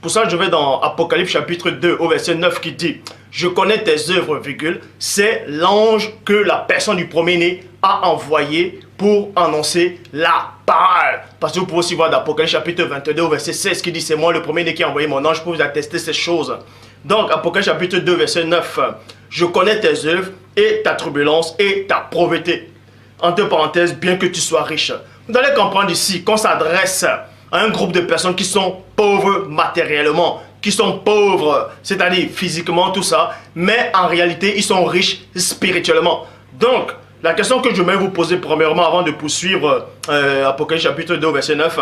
Pour ça, je vais dans Apocalypse chapitre 2 au verset 9 qui dit « Je connais tes œuvres, virgule, c'est l'ange que la personne du premier-né a envoyé pour annoncer la parole. » Parce que vous pouvez aussi voir dans Apocalypse chapitre 22 au verset 16 qui dit « C'est moi le premier-né qui a envoyé mon ange pour vous attester ces choses. » Donc, Apocalypse chapitre 2 verset 9 « Je connais tes œuvres et ta turbulence et ta pauvreté. » Entre parenthèses, bien que tu sois riche. Vous allez comprendre ici qu'on s'adresse à un groupe de personnes qui sont pauvres matériellement, qui sont pauvres, c'est-à-dire physiquement, tout ça, mais en réalité, ils sont riches spirituellement. Donc, la question que je vais vous poser premièrement avant de poursuivre Apocalypse chapitre 2, verset 9,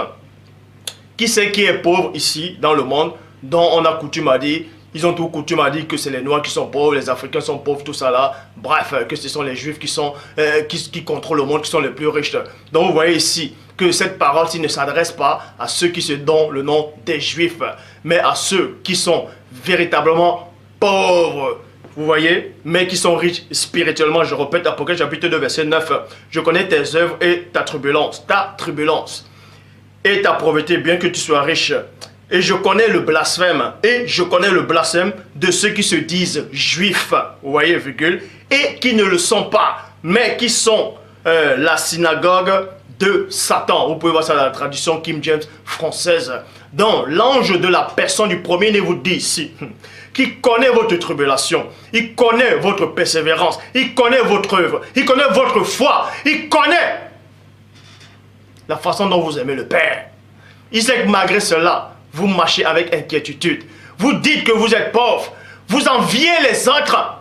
qui c'est qui est pauvre ici, dans le monde, dont on a coutume à dire, ils ont tout coutume à dire que c'est les Noirs qui sont pauvres, les Africains sont pauvres, tout ça là. Bref, que ce sont les Juifs qui sont qui contrôlent le monde, qui sont les plus riches. Donc vous voyez ici que cette parole-ci ne s'adresse pas à ceux qui se donnent le nom des Juifs, mais à ceux qui sont véritablement pauvres. Vous voyez, mais qui sont riches spirituellement. Je répète, Apocalypse chapitre 2, verset 9. Je connais tes œuvres et ta turbulence et ta pauvreté, bien que tu sois riche. Et je connais le blasphème, de ceux qui se disent juifs, vous voyez, virgule, et qui ne le sont pas, mais qui sont la synagogue de Satan. Vous pouvez voir ça dans la traduction King James française. Donc, l'ange de la personne du premier-né vous dit ici, qui connaît votre tribulation, il connaît votre persévérance, il connaît votre œuvre, il connaît votre foi, il connaît la façon dont vous aimez le Père. Il sait que malgré cela, vous marchez avec inquiétude. Vous dites que vous êtes pauvre. Vous enviez les autres.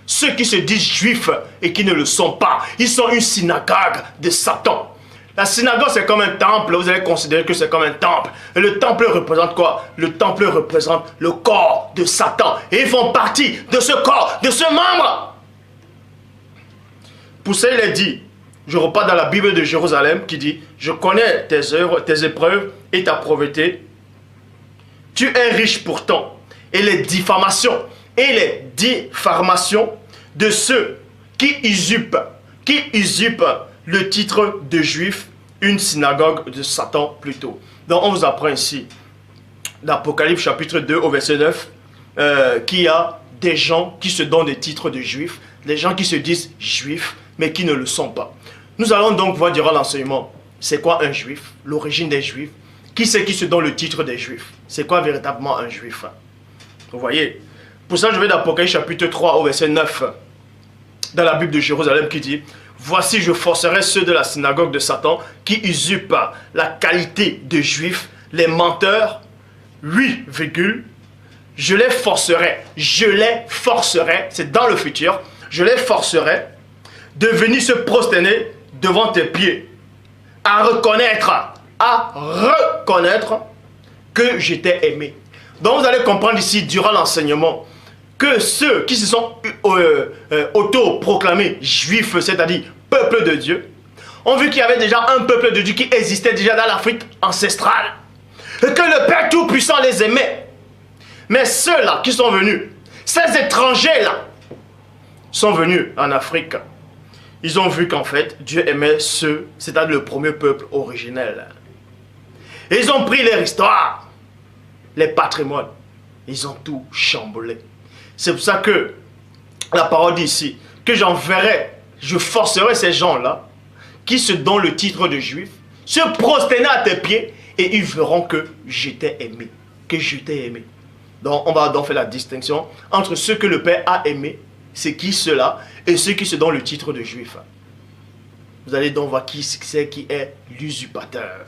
Ceux qui se disent juifs et qui ne le sont pas. Ils sont une synagogue de Satan. La synagogue, c'est comme un temple. Vous allez considérer que c'est comme un temple. Et le temple représente quoi? Le temple représente le corps de Satan. Et ils font partie de ce corps, de ce membre. Pour ça, il est dit, je repars dans la Bible de Jérusalem qui dit, je connais tes œuvres, tes épreuves et ta pauvreté. Tu es riche pourtant, et les diffamations de ceux qui usurpent le titre de juif, une synagogue de Satan plutôt. Donc on vous apprend ici, d'Apocalypse chapitre 2 au verset 9, qu'il y a des gens qui se donnent des titres de juifs, des gens qui se disent juifs, mais qui ne le sont pas. Nous allons donc voir durant l'enseignement, c'est quoi un juif, l'origine des juifs. Qui c'est qui se donne le titre des Juifs? C'est quoi véritablement un Juif? Vous voyez? Pour ça, je vais dans Apocalypse chapitre 3 au verset 9, dans la Bible de Jérusalem qui dit « Voici, je forcerai ceux de la synagogue de Satan qui usurpent la qualité de Juifs, les menteurs, oui, virgule, je les forcerai, c'est dans le futur, je les forcerai de venir se prosterner devant tes pieds, à reconnaître que j'étais aimé. » Donc vous allez comprendre ici, durant l'enseignement, que ceux qui se sont auto-proclamés juifs, c'est-à-dire peuple de Dieu, ont vu qu'il y avait déjà un peuple de Dieu qui existait déjà dans l'Afrique ancestrale. Et que le Père Tout-Puissant les aimait. Mais ceux-là qui sont venus, ces étrangers-là, sont venus en Afrique. Ils ont vu qu'en fait, Dieu aimait ceux, c'est-à-dire le premier peuple originel. Et ils ont pris leur histoire, les patrimoines, ils ont tout chamboulé. C'est pour ça que la parole dit ici, que j'enverrai, je forcerai ces gens-là, qui se donnent le titre de juif, se prosterner à tes pieds, et ils verront que j'étais aimé, Donc on va donc faire la distinction entre ceux que le Père a aimés, c'est qui ceux-là, et ceux qui se donnent le titre de juif. Vous allez donc voir qui c'est qui est l'usurpateur.